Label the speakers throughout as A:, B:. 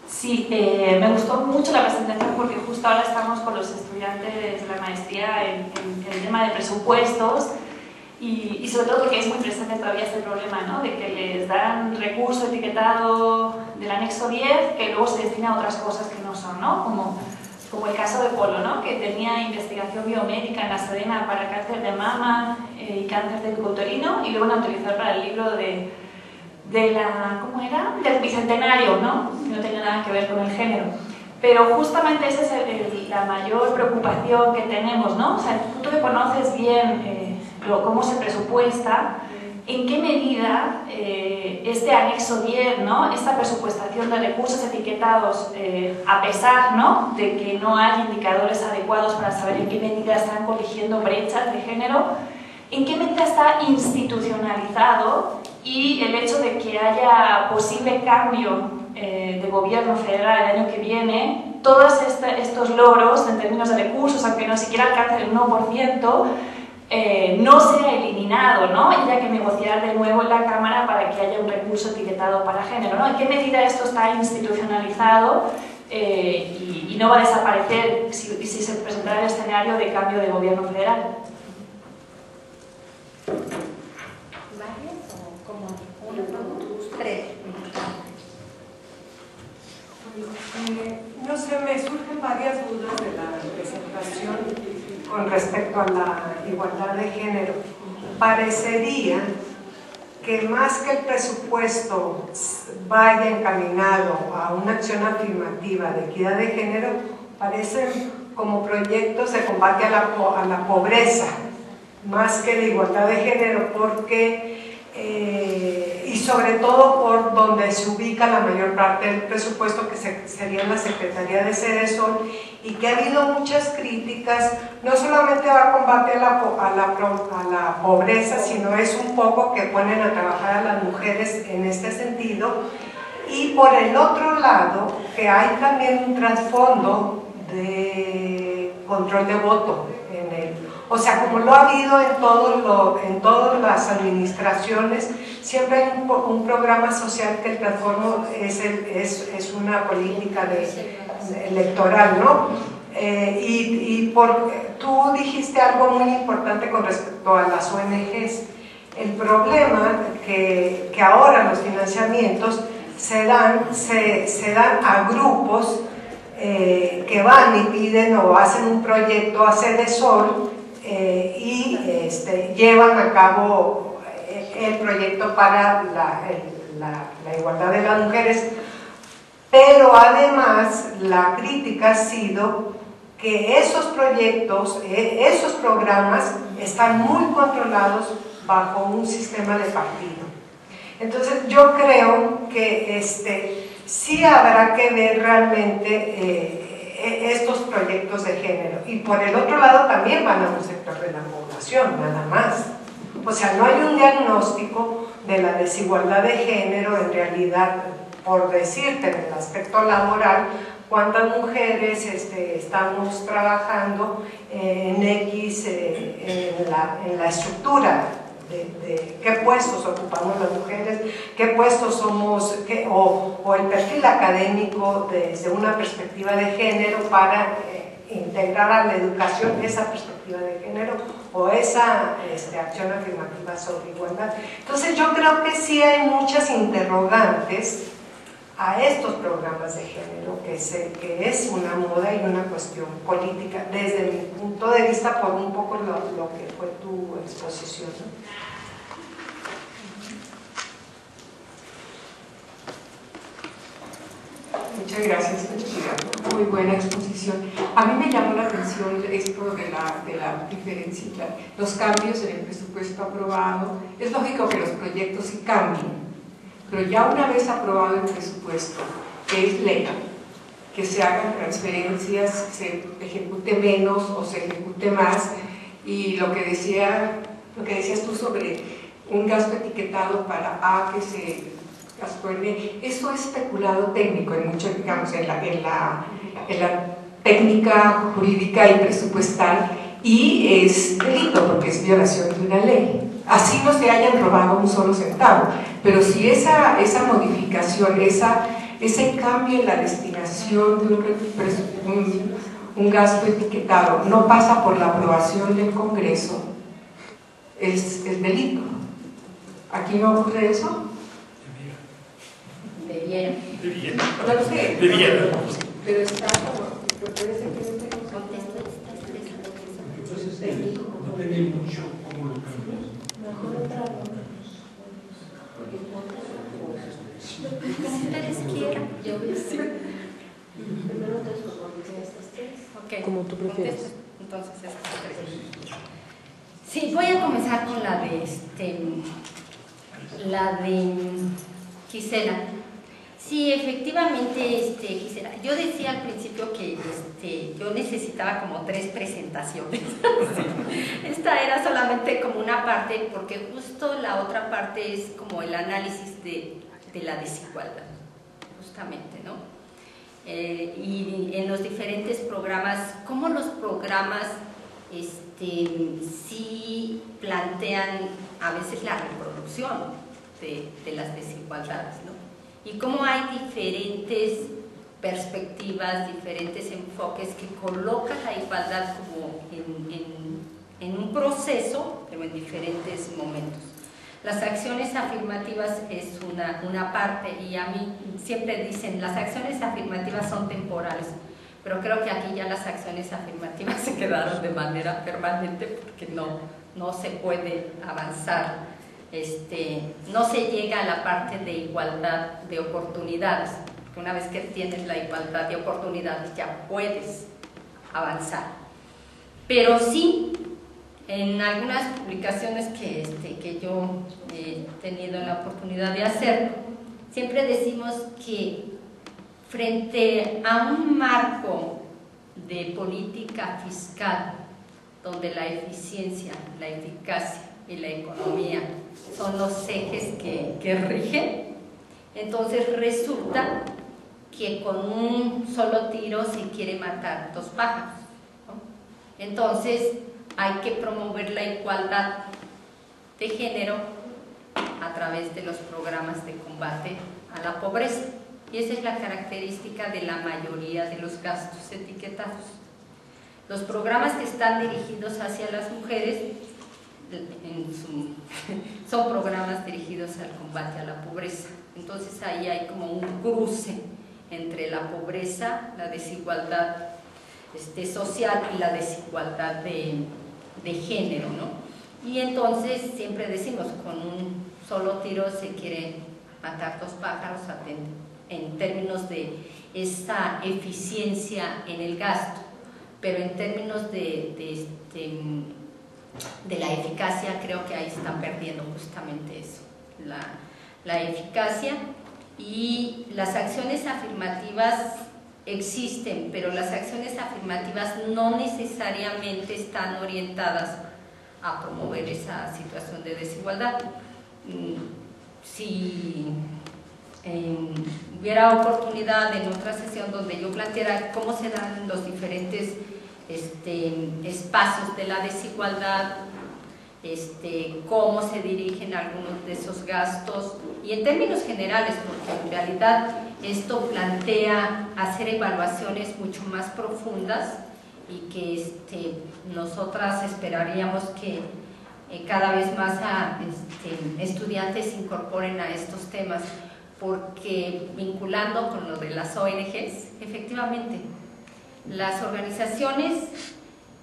A: Sí, me gustó mucho la presentación porque justo ahora estamos con los estudiantes de la maestría en el tema de presupuestos y sobre todo porque es muy presente todavía este problema, ¿no? De que les dan recurso etiquetado del anexo 10 que luego se destina a otras cosas que no son, ¿no? Como el caso de Polo, ¿no? Que tenía investigación biomédica en la Sedena para cáncer de mama y cáncer del uterino y luego la utilizar para el libro ¿cómo era? Del bicentenario, ¿no? No tenía nada que ver con el género. Pero justamente esa es la mayor preocupación que tenemos, ¿no? O sea, tú que conoces bien cómo se presupuesta, en qué medida este anexo 10, ¿no? Esta presupuestación de recursos etiquetados, a pesar, ¿no? de que no hay indicadores adecuados para saber en qué medida están corrigiendo brechas de género, en qué medida está institucionalizado y el hecho de que haya posible cambio de gobierno federal el año que viene, todos estos logros en términos de recursos, aunque no siquiera alcance el 1%, no sea eliminado, ¿no? Y haya que negociar de nuevo en la Cámara para que haya un recurso etiquetado para género, ¿no? ¿En qué medida esto está institucionalizado y no va a desaparecer si se presentara el escenario de cambio de gobierno federal?
B: ¿Varias o como una, dos, tres?
C: No sé, me surgen varias dudas de la presentación con respecto a la igualdad de género. Parecería que más que el presupuesto vaya encaminado a una acción afirmativa de equidad de género, parecen como proyectos de combate a la pobreza, más que de igualdad de género, porque y sobre todo por donde se ubica la mayor parte del presupuesto, que sería en la Secretaría de Sedesol, y que ha habido muchas críticas. No solamente va a combate a la pobreza, sino es un poco que ponen a trabajar a las mujeres en este sentido. Y por el otro lado, que hay también un trasfondo de control de voto en él. O sea, como lo ha habido en todas las administraciones, siempre hay un programa social que el trasfondo es una política electoral, ¿no? Tú dijiste algo muy importante con respecto a las ONGs. El problema que ahora los financiamientos se dan a grupos que van y piden o hacen un proyecto a Sedesol y llevan a cabo el proyecto para la igualdad de las mujeres, pero además la crítica ha sido que esos proyectos, esos programas están muy controlados bajo un sistema de partido. Entonces yo creo que sí habrá que ver realmente estos proyectos de género, y por el otro lado también van a un sector de la población, nada más. O sea, no hay un diagnóstico de la desigualdad de género en realidad, por decirte, en el aspecto laboral, cuántas mujeres estamos trabajando en X, en la estructura de qué puestos ocupamos las mujeres, qué puestos somos, o el perfil académico desde una perspectiva de género para integrar a la educación esa perspectiva de género o esa acción afirmativa sobre igualdad. Entonces yo creo que sí hay muchas interrogantes a estos programas de género, que es una moda y una cuestión política desde mi punto de vista, por un poco lo que fue tu exposición, ¿no?
D: Muchas gracias, muy buena exposición. A mí me llamó la atención esto de la diferencia, los cambios en el presupuesto aprobado. Es lógico que los proyectos sí cambien, pero ya una vez aprobado el presupuesto, que es ley, que se hagan transferencias, se ejecute menos o se ejecute más, y lo que decías tú sobre un gasto etiquetado para A que se eso es especulado técnico en mucho, digamos, en la técnica, jurídica y presupuestal, y es delito porque es violación de una ley. Así no se hayan robado un solo centavo, pero si esa modificación, ese cambio en la destinación de un gasto etiquetado no pasa por la aprobación del Congreso, es delito. ¿Aquí no ocurre eso?
B: Debiera.
D: No lo sé.
E: Debiera.
D: Pero está como... puede ser que no tenga-
E: Entonces, no tiene mucho como lo cambiamos.
B: Como ustedes quieran. Yo sí. Ok.
F: Como tú prefieres.
B: Entonces, estas tres. Sí, voy a comenzar con la de Gisela. Sí, efectivamente, Gisela. Yo decía al principio que yo necesitaba como 3 presentaciones. Esta era solamente como una parte, porque justo la otra parte es como el análisis de la desigualdad, justamente, ¿no? Y en los diferentes programas, cómo los programas sí plantean a veces la reproducción de las desigualdades, ¿no? Y cómo hay diferentes perspectivas, diferentes enfoques que colocan la igualdad como en un proceso, pero en diferentes momentos. Las acciones afirmativas es una parte, y a mí siempre dicen, las acciones afirmativas son temporales, pero creo que aquí ya las acciones afirmativas se quedaron de manera permanente porque no se puede avanzar. No se llega a la parte de igualdad de oportunidades, porque una vez que tienes la igualdad de oportunidades ya puedes avanzar. Pero sí, en algunas publicaciones que yo he tenido la oportunidad de hacer, siempre decimos que frente a un marco de política fiscal donde la eficiencia, la eficacia y la economía son los ejes que rigen, entonces resulta que con un solo tiro se quiere matar 2 pájaros, ¿no? Entonces hay que promover la igualdad de género a través de los programas de combate a la pobreza, y esa es la característica de la mayoría de los gastos etiquetados. Los programas que están dirigidos hacia las mujeres son programas dirigidos al combate a la pobreza. Entonces ahí hay como un cruce entre la pobreza, la desigualdad social y la desigualdad de género, ¿no? Y entonces siempre decimos, con un solo tiro se quiere matar 2 pájaros en términos de esa eficiencia en el gasto, pero en términos de la eficacia, creo que ahí están perdiendo justamente eso, la eficacia. Y las acciones afirmativas existen, pero las acciones afirmativas no necesariamente están orientadas a promover esa situación de desigualdad. Si hubiera oportunidad en otra sesión donde yo planteara cómo se dan los diferentes espacios de la desigualdad, cómo se dirigen algunos de esos gastos, y en términos generales, porque en realidad esto plantea hacer evaluaciones mucho más profundas, y que nosotras esperaríamos que cada vez más estudiantes se incorporen a estos temas, porque vinculando con lo de las ONGs, efectivamente, las organizaciones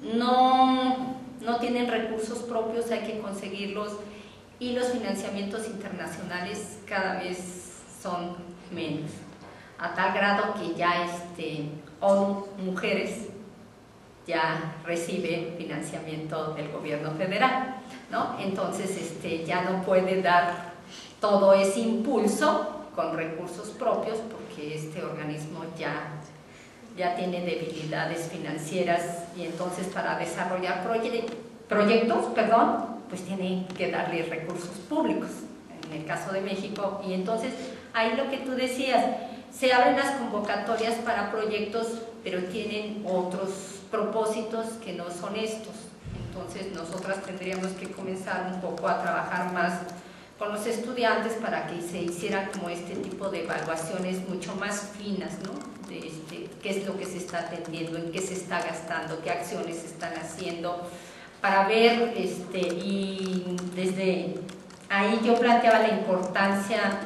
B: no tienen recursos propios, hay que conseguirlos, y los financiamientos internacionales cada vez son menos, a tal grado que ya ONU Mujeres ya recibe financiamiento del gobierno federal, ¿no? Entonces ya no puede dar todo ese impulso con recursos propios, porque este organismo ya tiene debilidades financieras, y entonces para desarrollar proyectos, pues tiene que darle recursos públicos, en el caso de México. Y entonces ahí lo que tú decías, se abren las convocatorias para proyectos pero tienen otros propósitos que no son estos. Entonces nosotras tendríamos que comenzar un poco a trabajar más con los estudiantes para que se hicieran como este tipo de evaluaciones mucho más finas, ¿no? De qué es lo que se está atendiendo, en qué se está gastando, qué acciones se están haciendo, para ver, y desde ahí yo planteaba la importancia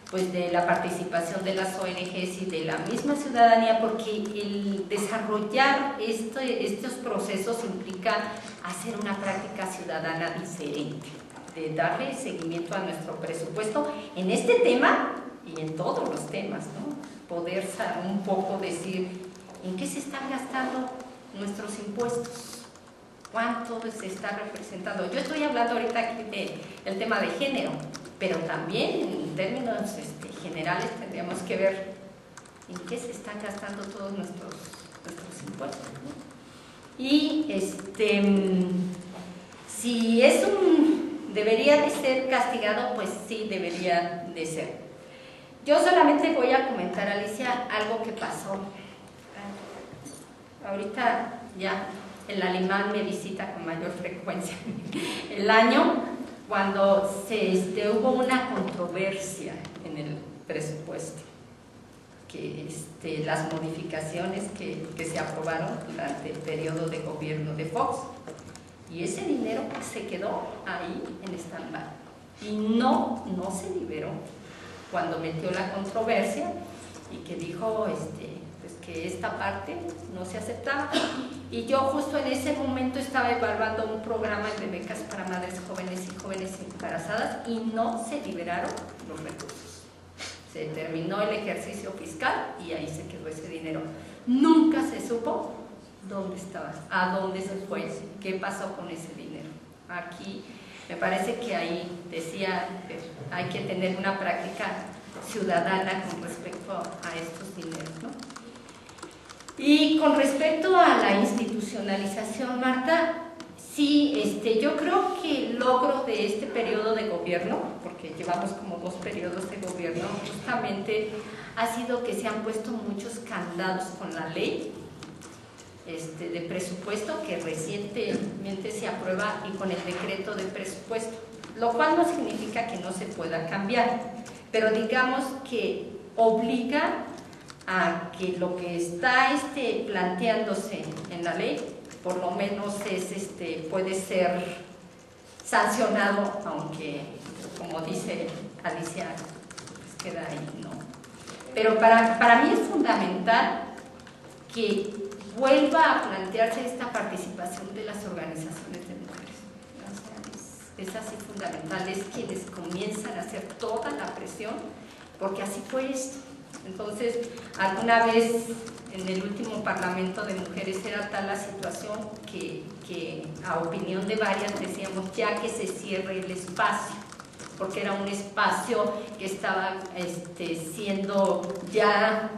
B: pues de la participación de las ONGs y de la misma ciudadanía, porque el desarrollar estos procesos implica hacer una práctica ciudadana diferente, de darle seguimiento a nuestro presupuesto en este tema y en todos los temas, ¿no? Poder un poco decir en qué se están gastando nuestros impuestos, cuánto se está representando. Yo estoy hablando ahorita aquí del tema de género, pero también en términos generales tendríamos que ver en qué se están gastando todos nuestros impuestos, ¿no? Y si debería de ser castigado, pues sí debería de ser. Yo solamente voy a comentar, Alicia, algo que pasó. Ahorita ya el alemán me visita con mayor frecuencia. El año cuando hubo una controversia en el presupuesto, que las modificaciones que se aprobaron durante el periodo de gobierno de Fox, y ese dinero se quedó ahí en stand-by y no se liberó cuando metió la controversia y que dijo pues que esta parte no se aceptaba. Y yo justo en ese momento estaba evaluando un programa de becas para madres jóvenes y jóvenes embarazadas y no se liberaron los recursos. Se terminó el ejercicio fiscal y ahí se quedó ese dinero. Nunca se supo dónde estaba, a dónde se fue, qué pasó con ese dinero. Aquí me parece que ahí decía que hay que tener una práctica ciudadana con respecto a estos dineros, ¿no? Y con respecto a la institucionalización, Marta, sí, yo creo que el logro de este periodo de gobierno, porque llevamos como 2 periodos de gobierno, justamente ha sido que se han puesto muchos candados con la ley de presupuesto que recientemente se aprueba y con el decreto de presupuesto, lo cual no significa que no se pueda cambiar, pero digamos que obliga a que lo que está planteándose en la ley por lo menos puede ser sancionado, aunque como dice Alicia pues queda ahí, ¿no? Pero para mí es fundamental que vuelva a plantearse esta participación de las organizaciones de mujeres. O sea, es así fundamental, es quienes comienzan a hacer toda la presión, porque así fue esto. Entonces, alguna vez en el último Parlamento de Mujeres era tal la situación que a opinión de varias decíamos ya que se cierre el espacio, porque era un espacio que estaba siendo ya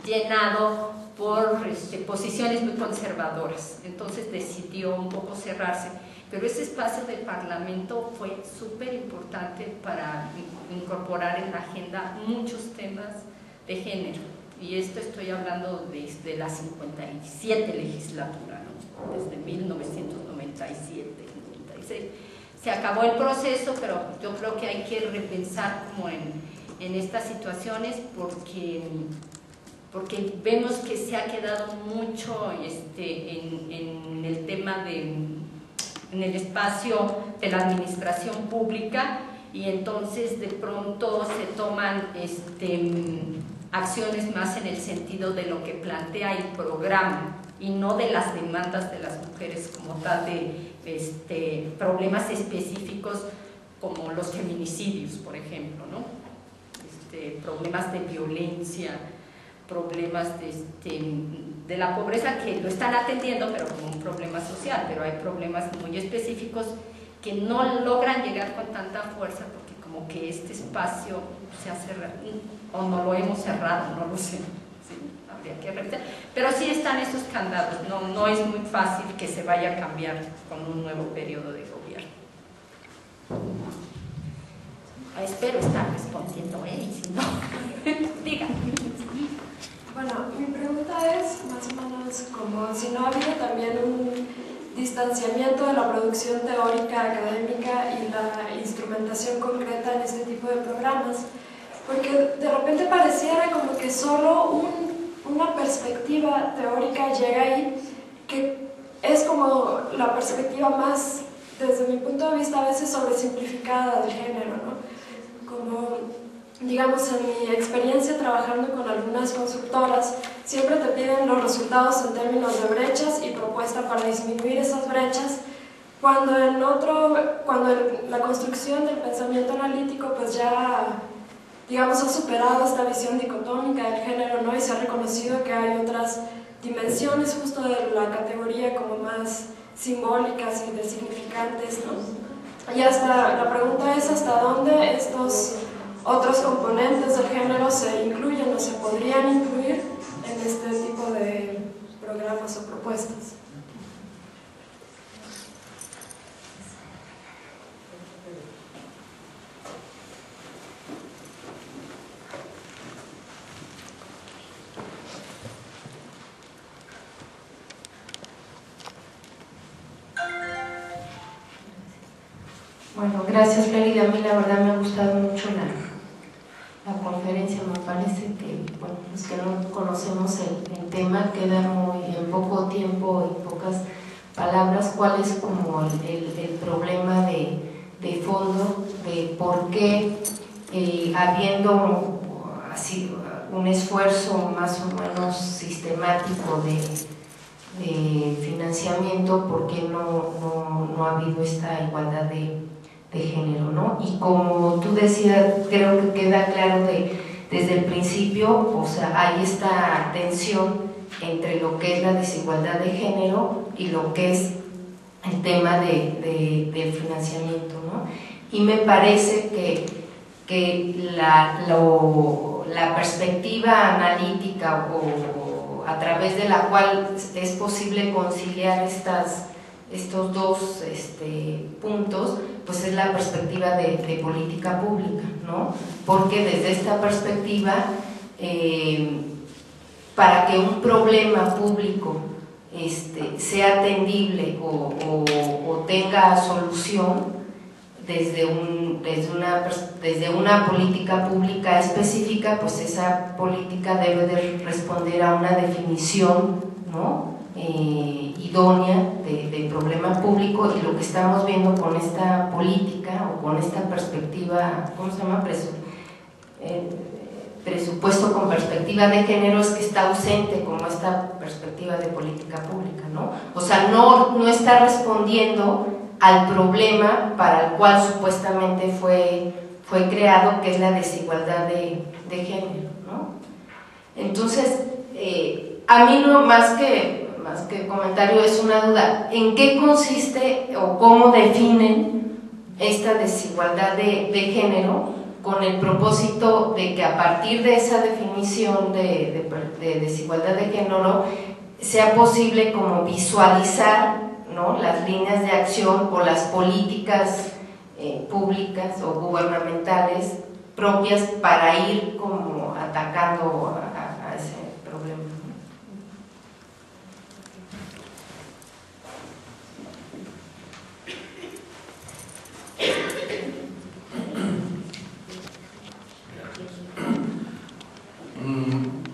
B: llenado por posiciones muy conservadoras. Entonces decidió un poco cerrarse, pero ese espacio del Parlamento fue súper importante para incorporar en la agenda muchos temas de género, y esto estoy hablando desde la 57 legislatura, ¿no? Desde 1997, 96. Se acabó el proceso, pero yo creo que hay que repensar como en estas situaciones, porque vemos que se ha quedado mucho en el tema en el espacio de la administración pública, y entonces de pronto se toman acciones más en el sentido de lo que plantea el programa y no de las demandas de las mujeres como tal, de problemas específicos como los feminicidios, por ejemplo, ¿no? Problemas de violencia, problemas de la pobreza, que lo están atendiendo pero como un problema social, pero hay problemas muy específicos que no logran llegar con tanta fuerza porque como que este espacio se ha cerrado o no lo hemos cerrado, no lo sé, ¿sí? Habría que revisar, pero sí están esos candados, no es muy fácil que se vaya a cambiar con un nuevo periodo de gobierno. Espero estar respondiendo, y si no, digan.
F: Bueno, mi pregunta es más o menos como si no ha habido también un distanciamiento de la producción teórica académica y la instrumentación concreta en este tipo de programas, porque de repente pareciera como que solo una perspectiva teórica llega ahí, que es como la perspectiva más, desde mi punto de vista, a veces sobresimplificada del género, ¿no? Como, digamos, en mi experiencia trabajando con algunas constructoras, siempre te piden los resultados en términos de brechas y propuesta para disminuir esas brechas, cuando la construcción del pensamiento analítico pues ya, digamos, ha superado esta visión dicotómica del género, ¿no? Y se ha reconocido que hay otras dimensiones justo de la categoría como más simbólicas y de significantes, ¿no? Y la pregunta es hasta dónde estos otros componentes del género se incluyen o se podrían incluir en este tipo de programas o propuestas.
G: Bueno, gracias Clarida. A mí la verdad me ha gustado mucho la conferencia. Me parece que, bueno, los que no conocemos el tema, queda muy en poco tiempo y pocas palabras cuál es como el problema de fondo, de por qué habiendo así un esfuerzo más o menos sistemático de financiamiento, por qué no ha habido esta igualdad de género, ¿no? Y como tú decías, creo que queda claro desde el principio, o sea, hay esta tensión entre lo que es la desigualdad de género y lo que es el tema del financiamiento, ¿no? Y me parece que la perspectiva analítica o a través de la cual es posible conciliar estos dos puntos, pues es la perspectiva de política pública, ¿no? Porque desde esta perspectiva, para que un problema público sea atendible o tenga solución desde una política pública específica, pues esa política debe de responder a una definición, ¿no? Idónea de problema público, y lo que estamos viendo con esta política o con esta perspectiva, ¿cómo se llama? Presupuesto con perspectiva de género, es que está ausente como esta perspectiva de política pública, ¿no? O sea, no está respondiendo al problema para el cual supuestamente fue creado, que es la desigualdad de género, ¿no? Entonces, a mí no, más que comentario, es una duda: ¿en qué consiste o cómo definen esta desigualdad de género, con el propósito de que a partir de esa definición de desigualdad de género sea posible como visualizar, ¿no?, las líneas de acción o las políticas públicas o gubernamentales propias para ir como atacando a ese problema?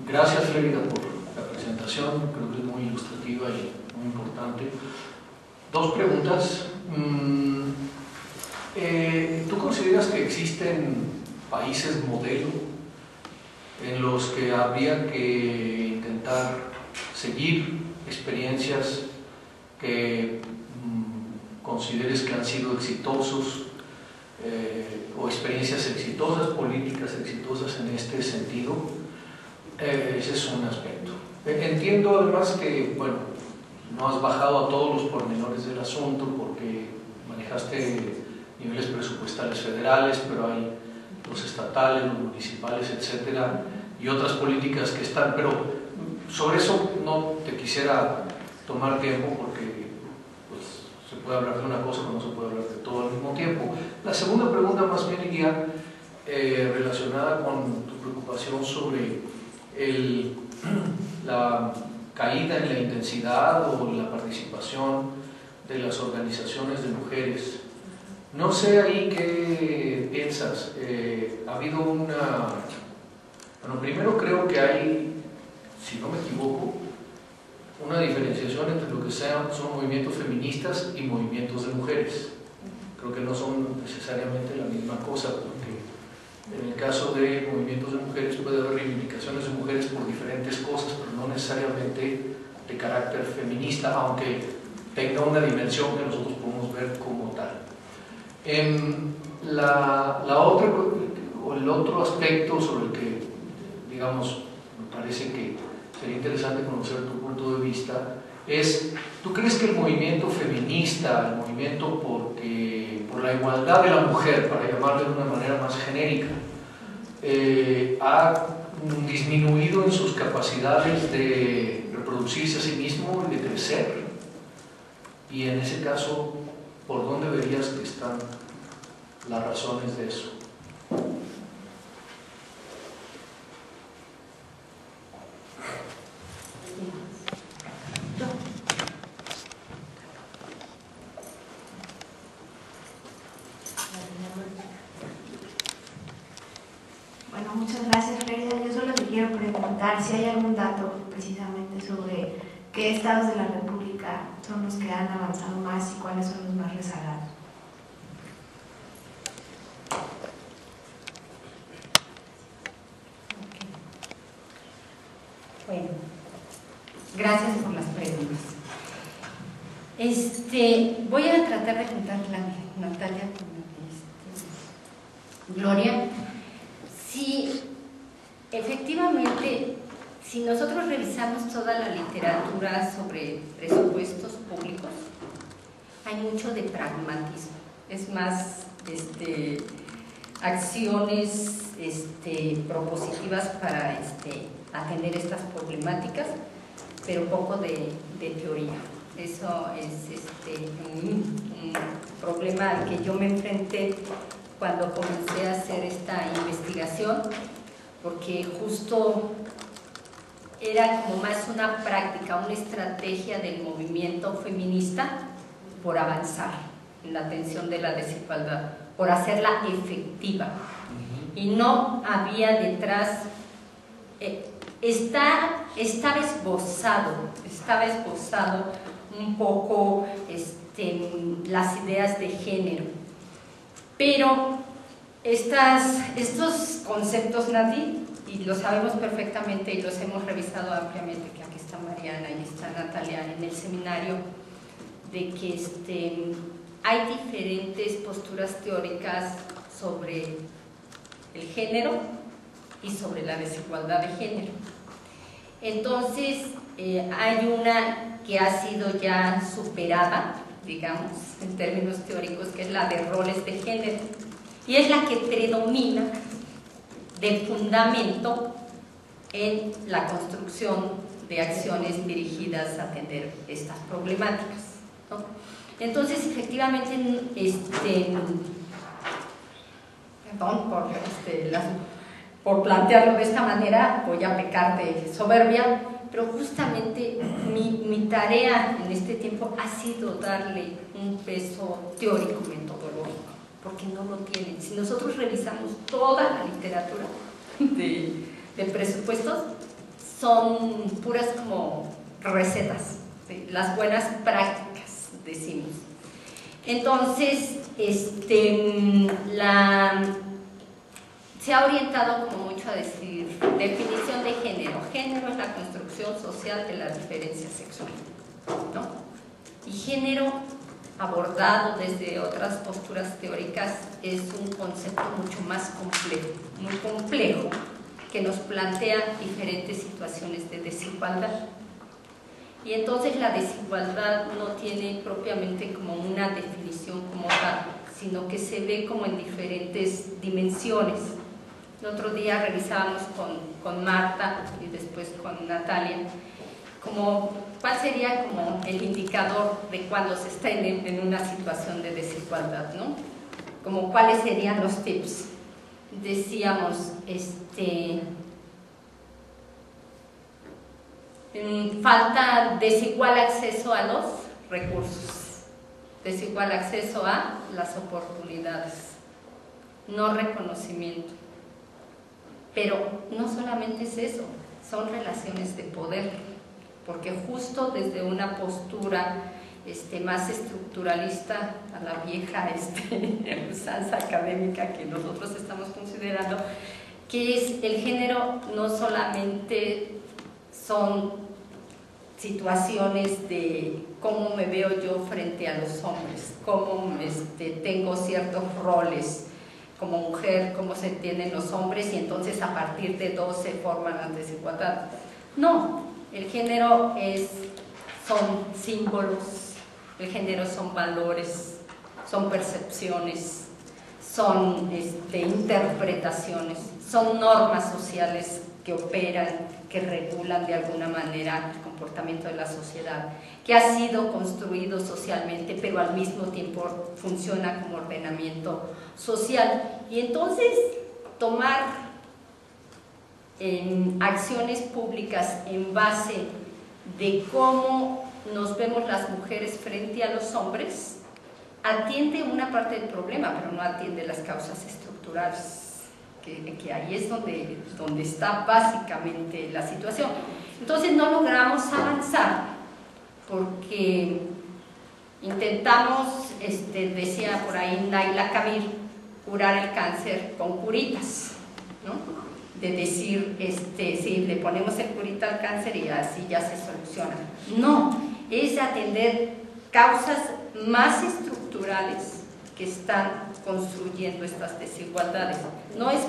E: Gracias, Florida, por la presentación. Creo que es muy ilustrativa y muy importante. Dos preguntas. ¿Tú consideras que existen países modelo en los que habría que intentar seguir experiencias que consideres que han sido exitosos, o experiencias exitosas, políticas exitosas en este sentido? Ese es un aspecto. Entiendo además que, bueno, no has bajado a todos los pormenores del asunto porque manejaste niveles presupuestales federales, pero hay los estatales, los municipales, etcétera, y otras políticas que están, pero sobre eso no te quisiera tomar tiempo porque pues, se puede hablar de una cosa, pero no se puede hablar de todo al mismo tiempo. La segunda pregunta más bien iría relacionada con tu preocupación sobre el caída en la intensidad o en la participación de las organizaciones de mujeres. No sé ahí qué piensas. Ha habido una... Bueno, primero creo que hay, si no me equivoco, una diferenciación entre lo que son movimientos feministas y movimientos de mujeres. Creo que no son necesariamente la misma cosa, porque en el caso de movimientos de mujeres puede haber reivindicaciones de mujeres por diferentes cosas, pero no necesariamente de carácter feminista, aunque tenga una dimensión que nosotros podemos ver como tal. La otra, o el otro aspecto sobre el que, digamos, me parece que sería interesante conocer tu punto de vista es, ¿tú crees que el movimiento feminista, el movimiento por la igualdad de la mujer, para llamarlo de una manera más genérica, ha disminuido en sus capacidades de reproducirse a sí mismo y de crecer? Y en ese caso, ¿por dónde verías que están las razones de eso?
H: Bueno, muchas gracias, Frida. Yo solo te quiero preguntar si hay algún dato precisamente sobre qué estados de la República son los que han avanzado más y cuáles son los más rezagados.
B: Bueno, gracias por las preguntas. Voy a tratar de juntar Natalia con Gloria. Sí, efectivamente, si nosotros revisamos toda la literatura sobre presupuestos públicos, hay mucho de pragmatismo. Es más, acciones propositivas para atender estas problemáticas, pero poco de teoría. Eso es un problema al que yo me enfrenté cuando comencé a hacer esta investigación, porque justo era como más una práctica, una estrategia del movimiento feminista por avanzar en la atención de la desigualdad, por hacerla efectiva. Y no había detrás, estaba esbozado un poco las ideas de género, pero estos conceptos, Nadie, y lo sabemos perfectamente y los hemos revisado ampliamente, que aquí está Mariana y está Natalia en el seminario, de que hay diferentes posturas teóricas sobre el género y sobre la desigualdad de género. Entonces, hay una que ha sido ya superada, digamos, en términos teóricos, que es la de roles de género, y es la que predomina de fundamento en la construcción de acciones dirigidas a atender estas problemáticas, ¿no? Entonces, efectivamente, perdón por plantearlo de esta manera, voy a pecar de soberbia, pero justamente mi tarea en este tiempo ha sido darle un peso teórico metodológico, porque no lo tienen. Si nosotros revisamos toda la literatura de presupuestos, son puras como recetas, ¿sí? Las buenas prácticas, decimos. Entonces, se ha orientado como mucho a decir definición de género. Género es la construcción social de la diferencia sexual, ¿no? Y género, abordado desde otras posturas teóricas, es un concepto mucho más complejo, muy complejo, que nos plantea diferentes situaciones de desigualdad. Y entonces la desigualdad no tiene propiamente como una definición como tal, sino que se ve como en diferentes dimensiones. El otro día revisábamos con Marta y después con Natalia, como cuál sería como el indicador de cuando se está en una situación de desigualdad, ¿no? Como cuáles serían los tips. Decíamos, falta desigual acceso a los recursos, desigual acceso a las oportunidades, no reconocimiento. Pero no solamente es eso, son relaciones de poder, porque justo desde una postura más estructuralista, a la vieja usanza académica que nosotros estamos considerando, que es el género no solamente son situaciones de cómo me veo yo frente a los hombres, cómo tengo ciertos roles como mujer, cómo se entienden los hombres y entonces a partir de 2 se forman las desigualdades. No, el género son símbolos, el género son valores, son percepciones, son interpretaciones, son normas sociales que operan, que regulan de alguna manera el comportamiento de la sociedad, que ha sido construido socialmente, pero al mismo tiempo funciona como ordenamiento social. Y entonces tomar acciones públicas en base de cómo nos vemos las mujeres frente a los hombres, atiende una parte del problema, pero no atiende las causas estructurales, que ahí es donde está básicamente la situación. Entonces no logramos avanzar porque intentamos, decía por ahí Naila Kabir, curar el cáncer con curitas, ¿no? De decir, sí, le ponemos el curita al cáncer y así ya se soluciona. No, es atender causas más estructurales que están construyendo estas desigualdades. No es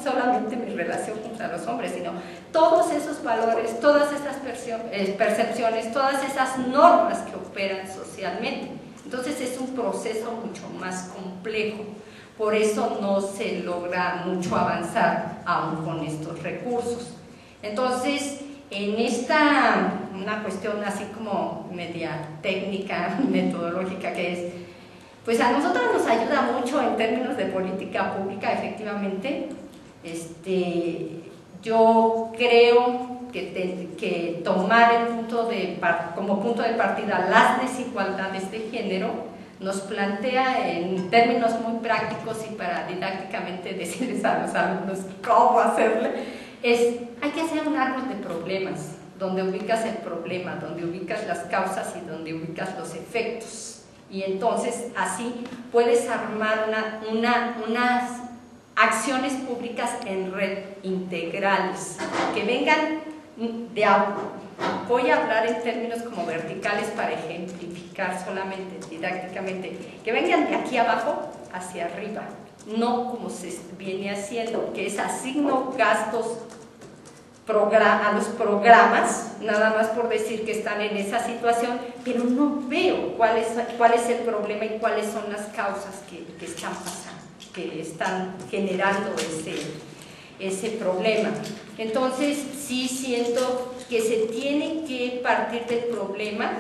B: solamente mi relación contra los hombres, sino todos esos valores, todas esas percepciones, todas esas normas que operan socialmente. Entonces es un proceso mucho más complejo. Por eso no se logra mucho avanzar aún con estos recursos. Entonces, en una cuestión así como media técnica, metodológica que es, pues a nosotros nos ayuda mucho en términos de política pública, efectivamente. Yo creo que tomar como punto de partida las desigualdades de género nos plantea en términos muy prácticos y para didácticamente decirles a los alumnos cómo hacerle, hay que hacer un árbol de problemas, donde ubicas el problema, donde ubicas las causas y donde ubicas los efectos. Y entonces así puedes armar unas acciones públicas en red integrales, que vengan voy a hablar en términos como verticales para ejemplificar solamente didácticamente, que vengan de aquí abajo hacia arriba, no como se viene haciendo, que es asigno gastos a los programas, nada más por decir que están en esa situación, pero no veo cuál es el problema y cuáles son las causas que están pasando, que están generando ese problema. Entonces sí siento que se tiene que partir del problema,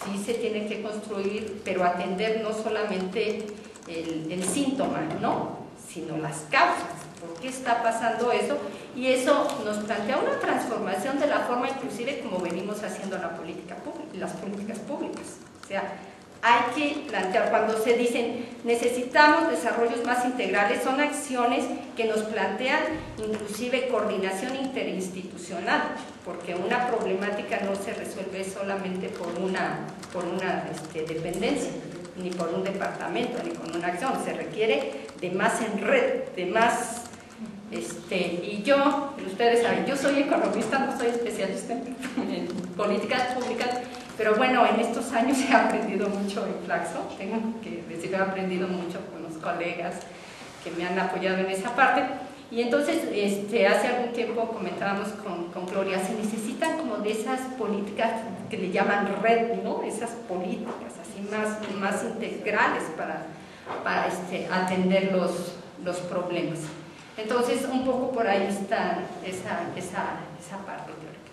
B: sí se tiene que construir, pero atender no solamente el síntoma, ¿no?, sino las causas. ¿Por qué está pasando eso? Y eso nos plantea una transformación de la forma inclusive como venimos haciendo las políticas públicas. O sea, hay que plantear, cuando se dicen necesitamos desarrollos más integrales, son acciones que nos plantean inclusive coordinación interinstitucional, porque una problemática no se resuelve solamente por una dependencia, ni por un departamento, ni con una acción, se requiere de más en red, de más. Y ustedes saben, yo soy economista, no soy especialista en políticas públicas, pero bueno, en estos años he aprendido mucho en Flaxo, tengo que decir que he aprendido mucho con los colegas que me han apoyado en esa parte, y entonces hace algún tiempo comentábamos con Gloria, se necesitan como de esas políticas que le llaman red, ¿no?, esas políticas así más integrales para atender los problemas. Entonces, un poco por ahí está esa parte teórica.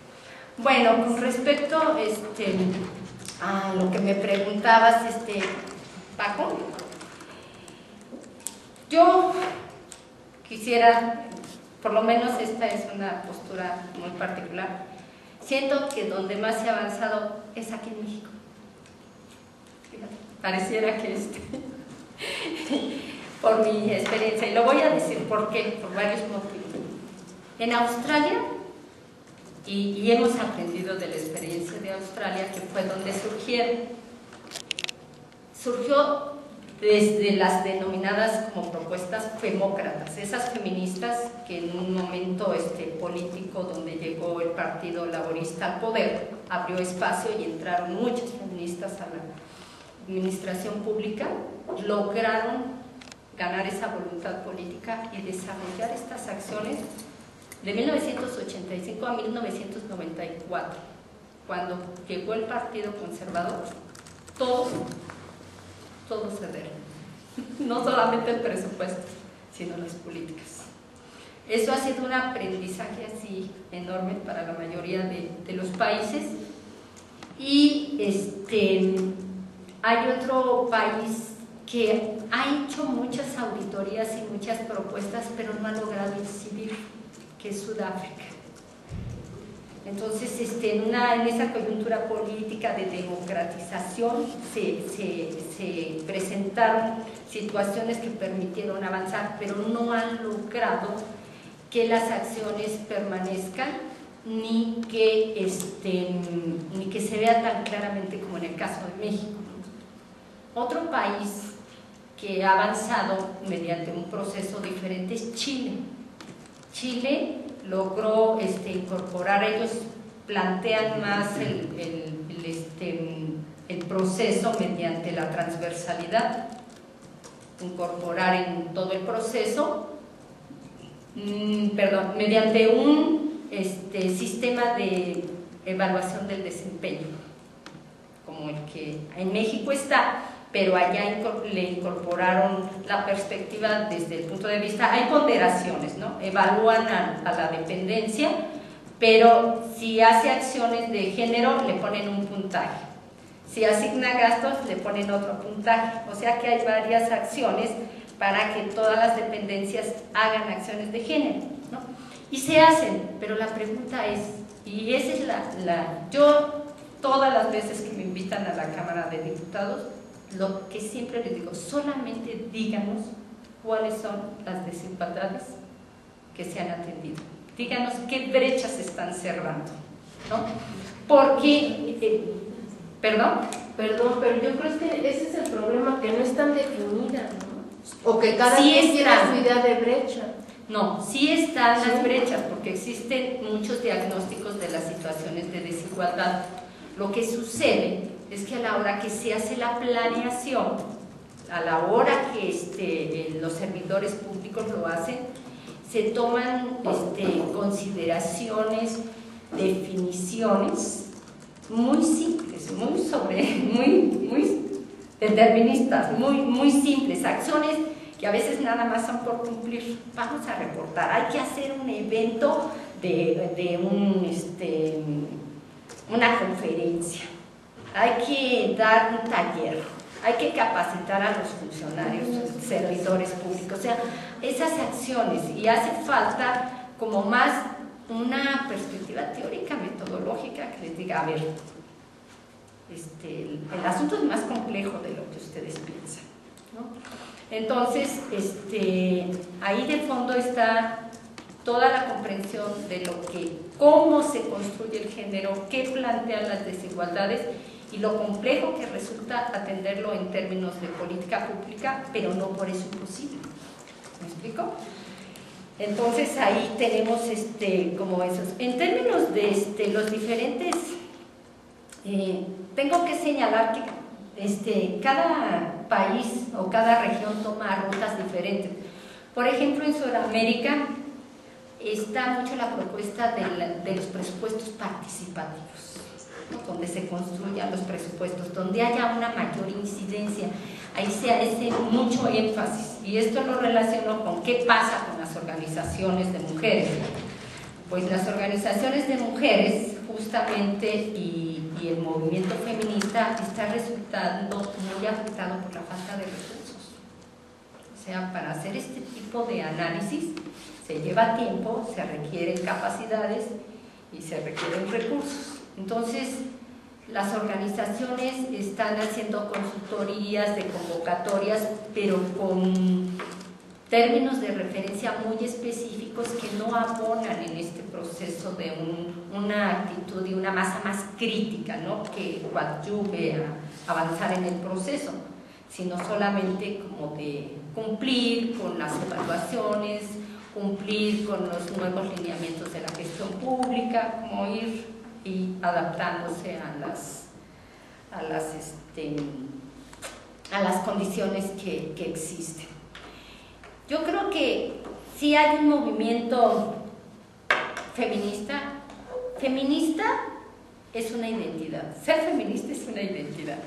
B: Bueno, con respecto a lo que me preguntabas, Paco, yo quisiera, por lo menos esta es una postura muy particular, siento que donde más se ha avanzado es aquí en México. Fíjate, pareciera que por mi experiencia, y lo voy a decir por qué, por varios motivos. En Australia, y hemos aprendido de la experiencia de Australia, que fue donde surgió desde las denominadas como propuestas femócratas, esas feministas que en un momento político donde llegó el Partido Laborista al poder, abrió espacio y entraron muchas feministas a la administración pública, lograron ganar esa voluntad política y desarrollar estas acciones de 1985 a 1994, cuando llegó el Partido Conservador, todos cedieron, no solamente el presupuesto, sino las políticas. Eso ha sido un aprendizaje así enorme para la mayoría de los países. Y hay otro país que ha hecho muchas auditorías y muchas propuestas, pero no ha logrado incidir, que es Sudáfrica. Entonces, en esa coyuntura política de democratización se presentaron situaciones que permitieron avanzar, pero no han logrado que las acciones permanezcan ni que se vea tan claramente como en el caso de México. Otro país que ha avanzado mediante un proceso diferente es Chile. Chile logró incorporar, ellos plantean más el proceso mediante la transversalidad, incorporar en todo el proceso, mediante un sistema de evaluación del desempeño, como el que en México está, pero allá le incorporaron la perspectiva desde el punto de vista, hay ponderaciones, ¿no? Evalúan a la dependencia, pero si hace acciones de género le ponen un puntaje, si asigna gastos le ponen otro puntaje, o sea que hay varias acciones para que todas las dependencias hagan acciones de género, ¿no? Y se hacen, pero la pregunta es, y esa es yo todas las veces que me invitan a la Cámara de Diputados, lo que siempre les digo, solamente díganos cuáles son las desigualdades que se han atendido. Díganos qué brechas están cerrando, ¿no? Porque, ¿perdón?
G: Perdón, pero yo creo que ese es el problema, que no están definidas, ¿no? O que cada
B: sí
G: quien tiene su idea de brecha.
B: No, sí están las brechas, porque existen muchos diagnósticos de las situaciones de desigualdad. Lo que sucede es que a la hora que se hace la planeación, a la hora que los servidores públicos lo hacen, se toman consideraciones, definiciones muy simples, muy deterministas, muy simples, acciones que a veces nada más son por cumplir. Vamos a reportar, hay que hacer un evento de una conferencia, hay que dar un taller, hay que capacitar a los funcionarios, servidores públicos, o sea, esas acciones, y hace falta como más una perspectiva teórica, metodológica, que les diga, a ver, el asunto es más complejo de lo que ustedes piensan, ¿no? Entonces, ahí de fondo está toda la comprensión de cómo se construye el género, qué plantean las desigualdades y lo complejo que resulta atenderlo en términos de política pública, pero no por eso imposible. ¿Me explico? Entonces ahí tenemos como esos. En términos de los diferentes, tengo que señalar que cada país o cada región toma rutas diferentes. Por ejemplo, en Sudamérica está mucho la propuesta de los presupuestos participativos, ¿no? Donde se construyan los presupuestos, donde haya una mayor incidencia. Ahí se hace mucho énfasis, y esto lo relaciono con qué pasa con las organizaciones de mujeres. Pues las organizaciones de mujeres, justamente, y el movimiento feminista está resultando muy afectado por la falta de recursos. O sea, para hacer este tipo de análisis se lleva tiempo, se requieren capacidades y se requieren recursos. Entonces, las organizaciones están haciendo consultorías de convocatorias, pero con términos de referencia muy específicos que no abonan en este proceso de una actitud y una masa más crítica, ¿no?, que coadyuve a avanzar en el proceso, sino solamente como de cumplir con las evaluaciones, cumplir con los nuevos lineamientos de la gestión pública, como ir y adaptándose a las condiciones que existen. Yo creo que sí hay un movimiento feminista. Feminista es una identidad, ser feminista es una identidad.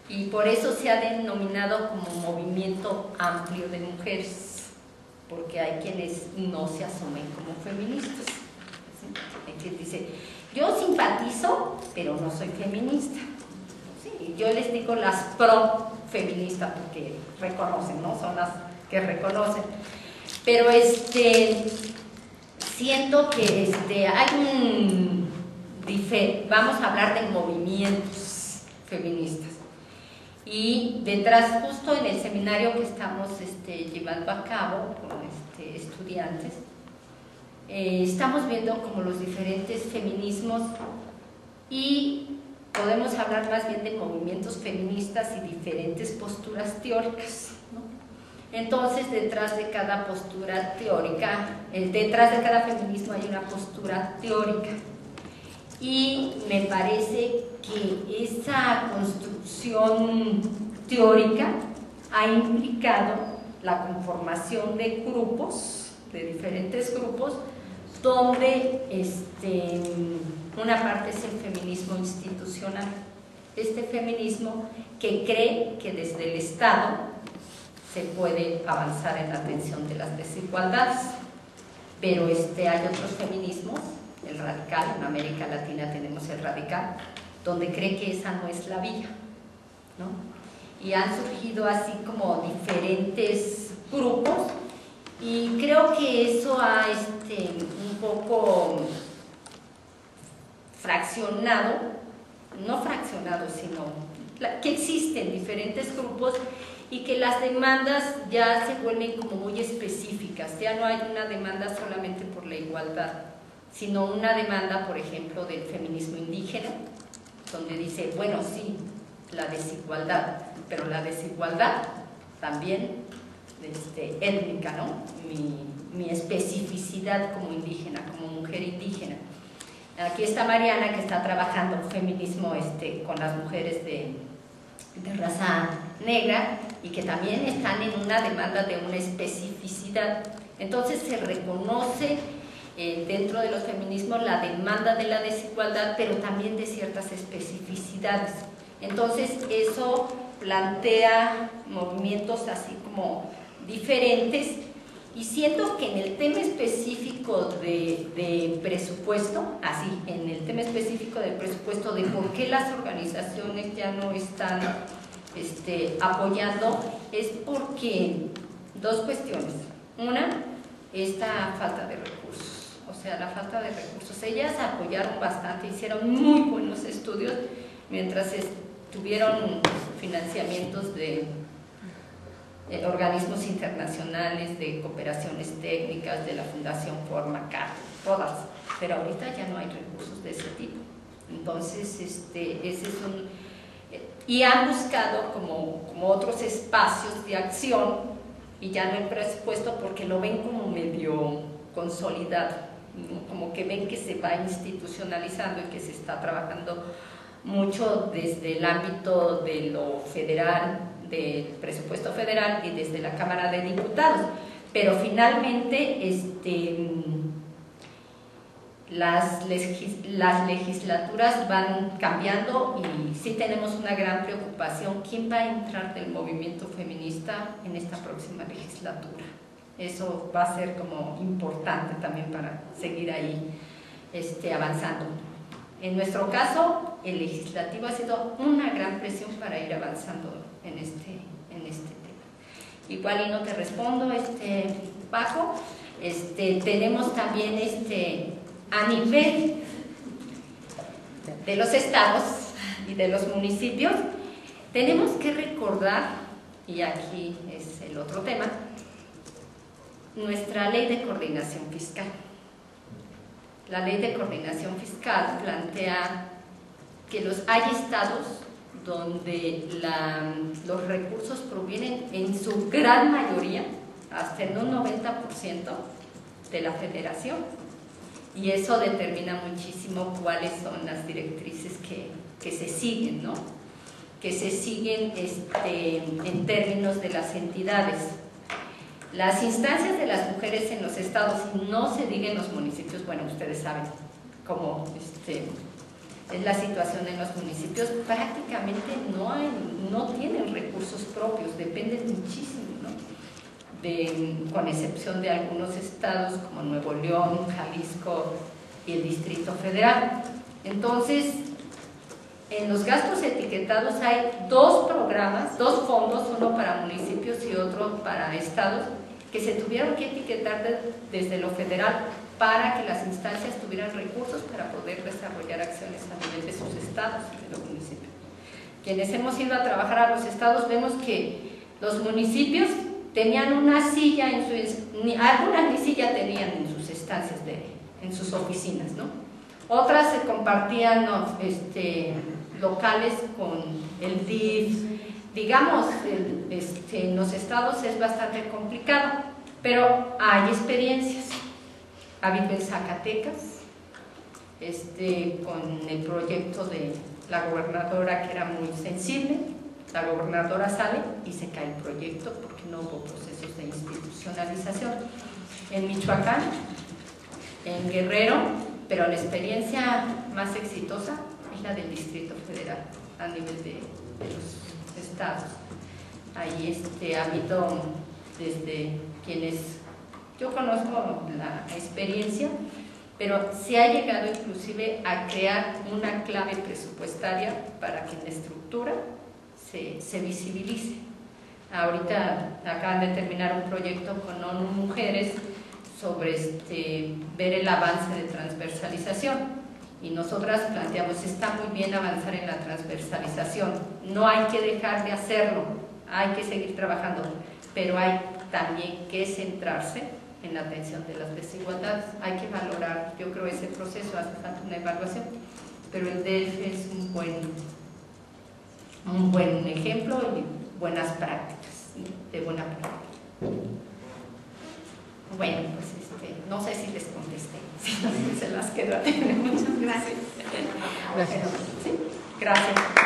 B: Y por eso se ha denominado como movimiento amplio de mujeres, porque hay quienes no se asumen como feministas. Hay quien dice, yo simpatizo, pero no soy feminista. Sí, yo les digo las pro-feministas porque reconocen, ¿no? Son las que reconocen. Pero siento que hay vamos a hablar de movimientos feministas. Y detrás, justo en el seminario que estamos llevando a cabo con estudiantes, estamos viendo como los diferentes feminismos y podemos hablar más bien de movimientos feministas y diferentes posturas teóricas, ¿no? Entonces, detrás de cada postura teórica, detrás de cada feminismo hay una postura teórica. Y me parece que esa construcción teórica ha implicado la conformación de grupos, de diferentes grupos, donde una parte es el feminismo institucional. Este feminismo que cree que desde el Estado se puede avanzar en la atención de las desigualdades. Pero hay otros feminismos, el radical, en América Latina tenemos el radical, donde cree que esa no es la vía, ¿no? Y han surgido así como diferentes grupos y creo que eso ha un poco fraccionado, no fraccionado, sino que existen diferentes grupos y que las demandas ya se vuelven como muy específicas, ya no hay una demanda solamente por la igualdad, sino una demanda, por ejemplo, del feminismo indígena, donde dice, bueno, sí, la desigualdad, pero la desigualdad también étnica, ¿no? Mi especificidad como indígena, como mujer indígena. Aquí está Mariana, que está trabajando feminismo con las mujeres de raza negra y que también están en una demanda de una especificidad. Entonces se reconoce dentro de los feminismos la demanda de la desigualdad, pero también de ciertas especificidades. Entonces eso plantea movimientos así como diferentes y siento que en el tema específico de presupuesto, en el tema específico del presupuesto, de por qué las organizaciones ya no están apoyando, es porque dos cuestiones. Una, esta falta de recursos, o sea, la falta de recursos. Ellas apoyaron bastante, hicieron muy buenos estudios, mientras tuvieron financiamientos de organismos internacionales, de cooperaciones técnicas, de la Fundación Formacat, todas, pero ahorita ya no hay recursos de ese tipo. Entonces, ese es y han buscado como otros espacios de acción y ya no el presupuesto porque lo ven como medio consolidado, ¿no? Como que ven que se va institucionalizando y que se está trabajando mucho desde el ámbito de lo federal, del presupuesto federal y desde la Cámara de Diputados, pero finalmente las legislaturas van cambiando y sí tenemos una gran preocupación. ¿Quién va a entrar del movimiento feminista en esta próxima legislatura? Eso va a ser como importante también para seguir ahí avanzando. En nuestro caso, el legislativo ha sido una gran presión para ir avanzando en este tema. Igual y no te respondo, Paco. Tenemos también a nivel de los estados y de los municipios, tenemos que recordar, y aquí es el otro tema, nuestra ley de coordinación fiscal. La ley de coordinación fiscal plantea que hay estados donde los recursos provienen en su gran mayoría, hasta en un 90%, de la federación, y eso determina muchísimo cuáles son las directrices que se siguen, ¿no? Que se siguen en términos de las entidades. Las instancias de las mujeres en los estados, no se diga en los municipios, bueno, ustedes saben cómo es la situación en los municipios, prácticamente no tienen recursos propios, dependen muchísimo, ¿no? Con excepción de algunos estados como Nuevo León, Jalisco y el Distrito Federal. Entonces, en los gastos etiquetados hay dos programas, dos fondos, uno para municipios y otro para estados, que se tuvieron que etiquetar desde lo federal para que las instancias tuvieran recursos para poder desarrollar acciones a nivel de sus estados y de los municipios. Quienes hemos ido a trabajar a los estados vemos que los municipios tenían una silla, algunas ni silla tenían en sus estancias, en sus oficinas, ¿no? Otras se compartían locales con el DIF. Digamos, en los estados es bastante complicado, pero hay experiencias. Ha habido en Zacatecas, con el proyecto de la gobernadora, que era muy sensible. La gobernadora sale y se cae el proyecto porque no hubo procesos de institucionalización. En Michoacán, en Guerrero, pero la experiencia más exitosa es la del Distrito Federal a nivel de los estados. Ahí ha habido desde quienes, yo conozco la experiencia, pero se ha llegado inclusive a crear una clave presupuestaria para que en la estructura se visibilice. Ahorita acaban de terminar un proyecto con ONU Mujeres sobre ver el avance de transversalización, y nosotras planteamos, está muy bien avanzar en la transversalización, no hay que dejar de hacerlo, hay que seguir trabajando, pero hay también que centrarse en la atención de las desigualdades. Hay que valorar, yo creo, ese proceso, hace falta una evaluación, pero el DF es un buen ejemplo y buenas prácticas, de buena práctica. Bueno, pues no sé si les contesté, si no se las quedo. Muchas gracias.
D: Gracias.
B: Sí, gracias.